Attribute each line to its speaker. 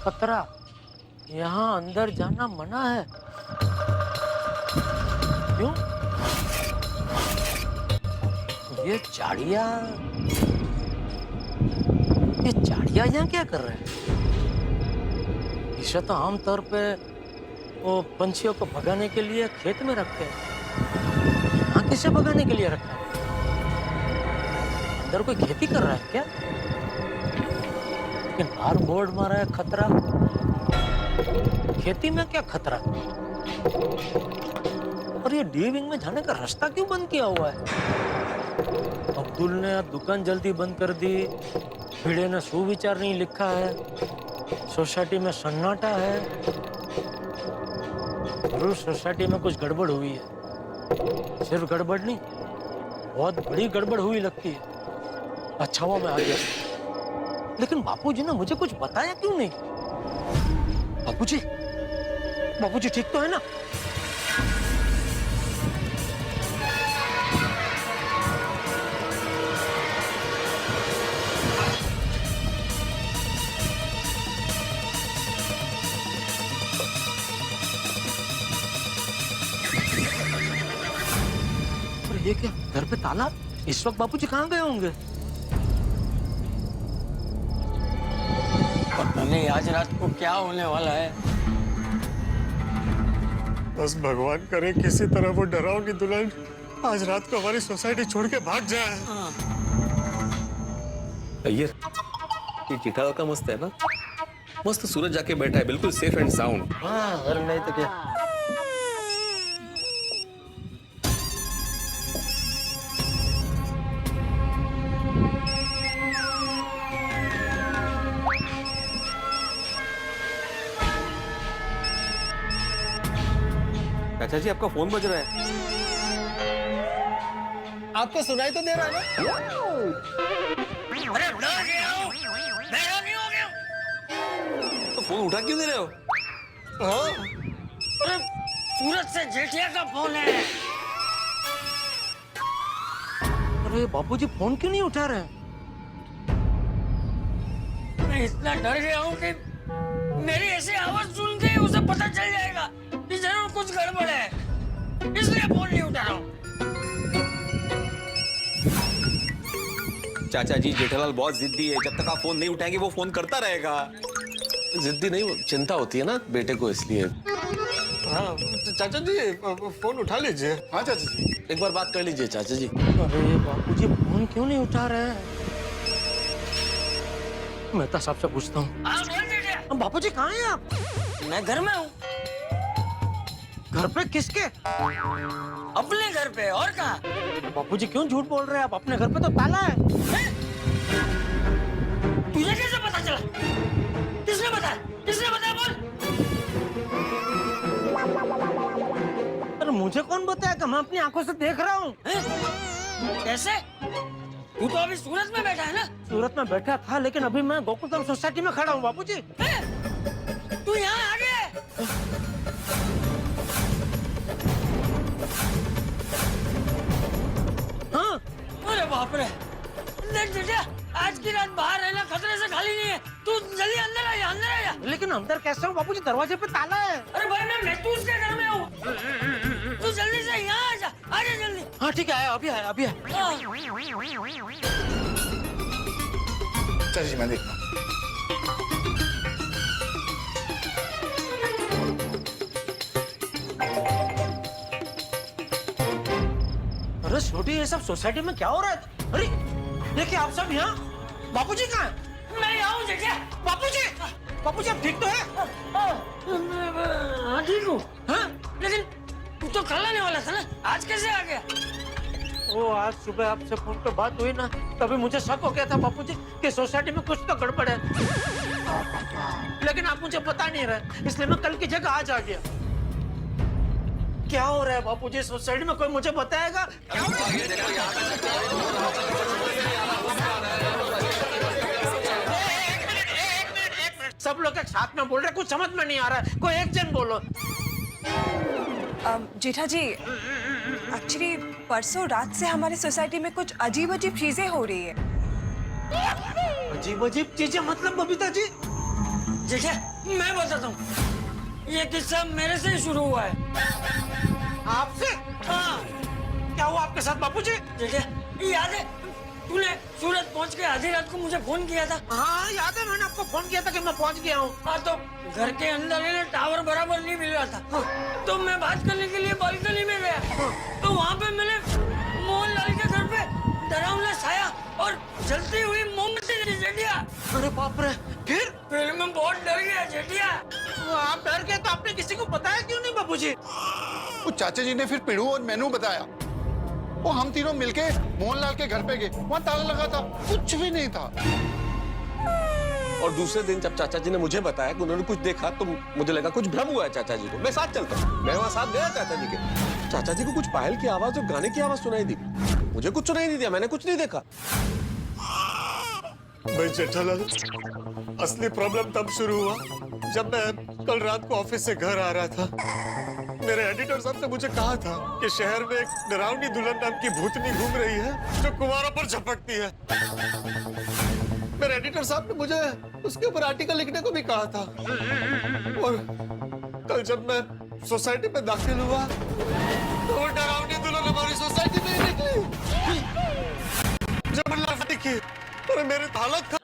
Speaker 1: खतरा, यहाँ अंदर जाना मना है। क्यों? ये चाड़िया यहाँ क्या कर रहे हैं? इसे तो आमतौर पे वो पंछियों को भगाने के लिए खेत में रखते हैं। यहाँ किसे भगाने के लिए रखा है? अंदर कोई खेती कर रहा है क्या? लेकिन बाहर बोर्ड मारा है खतरा। खेती में क्या खतरा? और ये डी विंग में जाने का रास्ता क्यों बंद किया हुआ है? अब्दुल ने दुकान जल्दी बंद कर दी, भिड़े ने सुविचार नहीं लिखा है, सोसाइटी में सन्नाटा है। जरूर सोसाइटी में कुछ गड़बड़ हुई है। सिर्फ गड़बड़ नहीं, बहुत बड़ी गड़बड़ हुई लगती है। अच्छा हुआ मैं आ गया। लेकिन बापूजी ने मुझे कुछ बताया क्यों नहीं? बापूजी, बापूजी ठीक तो है ना? ये क्या, घर पे ताला? इस वक्त बापूजी कहाँ गए होंगे?
Speaker 2: पता नहीं आज रात को क्या होने वाला है।
Speaker 3: बस भगवान करे किसी तरह वो डरावनी दुल्हन आज रात को हमारी सोसाइटी छोड़ के भाग जाए।
Speaker 4: अय्यर, ये चिठावा का मस्त है ना? मस्त सूरज जाके बैठा है, बिल्कुल सेफ एंड साउंड।
Speaker 1: हाँ, अरे नहीं तो क्या।
Speaker 4: चाचा जी, आपका फोन बज रहा है।
Speaker 3: आपको सुनाई तो दे रहा है ना?
Speaker 2: अरे उठा के आओ, मैं नहीं हो गया।
Speaker 4: तो फोन उठा क्यों दे रहे हो?
Speaker 2: अरे सूरज से जेठिया का फोन है।
Speaker 1: अरे बापूजी फोन क्यों नहीं उठा रहे?
Speaker 2: मैं इतना डर गया हूँ कि मेरी ऐसी आवाज सुन के उसे पता चल जाएगा कि जरूर कुछ गड़बड़ है, इसलिए फोन नहीं उठा रहा हूँ।
Speaker 4: चाचा जी, जेठालाल बहुत जिद्दी है। जब तक आप फोन नहीं उठाएंगे वो फोन करता रहेगा। जिद्दी नहीं, वो चिंता होती है ना बेटे को, इसलिए।
Speaker 3: हाँ चाचा जी, फोन उठा लीजिए। हाँ चाचा जी,
Speaker 4: एक बार बात कर लीजिए चाचा जी।
Speaker 1: अरे बापूजी फोन क्यों नहीं उठा रहे हैं? मैं तो सबसे पूछता हूँ।
Speaker 2: हाँ बोल जेठिया।
Speaker 1: बापूजी कहाँ हैं आप?
Speaker 2: मैं घर में हूँ।
Speaker 1: घर पे किसके?
Speaker 2: अपने घर पे, और कहाँ?
Speaker 1: बापूजी क्यों झूठ बोल रहे हैं आप? अपने घर पे तो ताला है।
Speaker 2: तुझे कैसे पता चला? किसने बताया? किसने बताया बोल?
Speaker 1: अरे मुझे कौन बताएगा? मैं अपनी आंखों से देख रहा हूँ।
Speaker 2: कैसे? तू तो अभी सूरत में बैठा है ना?
Speaker 1: सूरत में बैठा था, लेकिन अभी मैं गोकुलधाम सोसाइटी में खड़ा हूँ बापूजी।
Speaker 2: तू यहाँ आ गया?
Speaker 1: हाँ।
Speaker 2: अरे बाप रे! देख जेठिया, आज की रात बाहर रहना खतरे से खाली नहीं है। तू जल्दी अंदर आ जा, अंदर आ जा।
Speaker 1: लेकिन अंदर कैसे हूँ बापूजी? दरवाजे पे ताला है।
Speaker 2: अरे भाई मैं महतूस के घर में हूँ। तू जल्दी से यहाँ आ जा जल्दी।
Speaker 1: हाँ ठीक है, आया, अभी आया, अभी आया।
Speaker 3: चाचा जी मैं देखता हूँ।
Speaker 1: अरे छोटी, ये सब सोसाइटी में क्या हो रहा है? अरे देखिए आप सब यहाँ। बापूजी कहाँ है?
Speaker 2: मैं यहाँ हूँ जेठिया।
Speaker 1: बापूजी, बापूजी आप ठीक तो है?
Speaker 2: हाँ ठीक हूँ।
Speaker 1: हाँ?
Speaker 2: लेकिन तू तो कल आने वाला था ना, आज कैसे आ गया?
Speaker 1: वो आज सुबह आपसे फोन पे बात हुई ना, तभी मुझे शक हो गया था बापूजी कि सोसाइटी में कुछ तो गड़बड़ है। लेकिन आप मुझे बता नहीं रहे, इसलिए मैं कल की जगह आज आ गया। क्या हो रहा है बापूजी सोसाइटी में? कोई मुझे बताएगा? सब लोग एक साथ में बोल रहे, कुछ समझ में नहीं आ रहा है। कोई एक जन बोलो।
Speaker 5: जेठा जी, एक्चुअली परसों रात से हमारी सोसाइटी में कुछ अजीब अजीब चीजें हो रही है।
Speaker 1: अजीब अजीब चीजें मतलब बबीता जी?
Speaker 2: जेठिया मैं बताता हूँ, ये किस्सा मेरे से ही शुरू हुआ है।
Speaker 1: आपसे
Speaker 2: हाँ
Speaker 1: क्या हुआ आपके साथ बापूजी?
Speaker 2: जेठिया, याद है तूने सूरत पहुंच के आधी रात को मुझे फोन किया था?
Speaker 1: हाँ याद है, मैंने आपको फोन किया था कि मैं पहुंच गया हूँ।
Speaker 2: हाँ, तो घर के अंदर ही ना टावर बराबर नहीं मिल रहा था। तो मैं बात करने के लिए बालकनी में गया। तो वहाँ पे मैंने मोहनलाल के घर पे डरावना साया और जलती हुई मोमबत्ती देखी जेठिया।
Speaker 1: अरे बाप रे,
Speaker 2: फिर मैं बहुत डर गया जेठिया।
Speaker 1: आप डर गए तो आपने किसी को बताया क्यों नहीं बापूजी?
Speaker 6: वो चाचा जी ने फिर पिड़ू और मैनू बताया। वो हम तीनों मिलके मोहनलाल के घर पे गए, वहाँ ताला लगा था, कुछ भी नहीं था।
Speaker 4: और दूसरे दिन जब चाचा जी ने मुझे बताया कि उन्होंने कुछ देखा तो मुझे लगा कुछ भ्रम हुआ है चाचा जी को। मैं साथ चलता हूँ। मैं वहाँ साथ गया चाचा जी के। चाचा जी को कुछ पायल की आवाज और गाने की आवाज सुनाई दी। मुझे कुछ सुनाई नहीं दिया, मैंने कुछ नहीं देखा।
Speaker 3: भाई जेठालाल, असली प्रॉब्लम तब शुरू हुआ जब मैं कल रात को ऑफिस से घर आ रहा था। मेरे एडिटर साहब ने मुझे कहा था कि शहर में एक डरावनी दुल्हन नाम की भूतनी घूम रही है जो कुंवारों पर झपकती है। मेरे एडिटर साहब ने मुझे उसके ऊपर आर्टिकल लिखने को भी कहा था। और कल जब मैं सोसाइटी में दाखिल हुआ तो वो डरावनी दुल्हन हमारी सोसाइटी में ही निकली। जब दिखी और मेरी हालत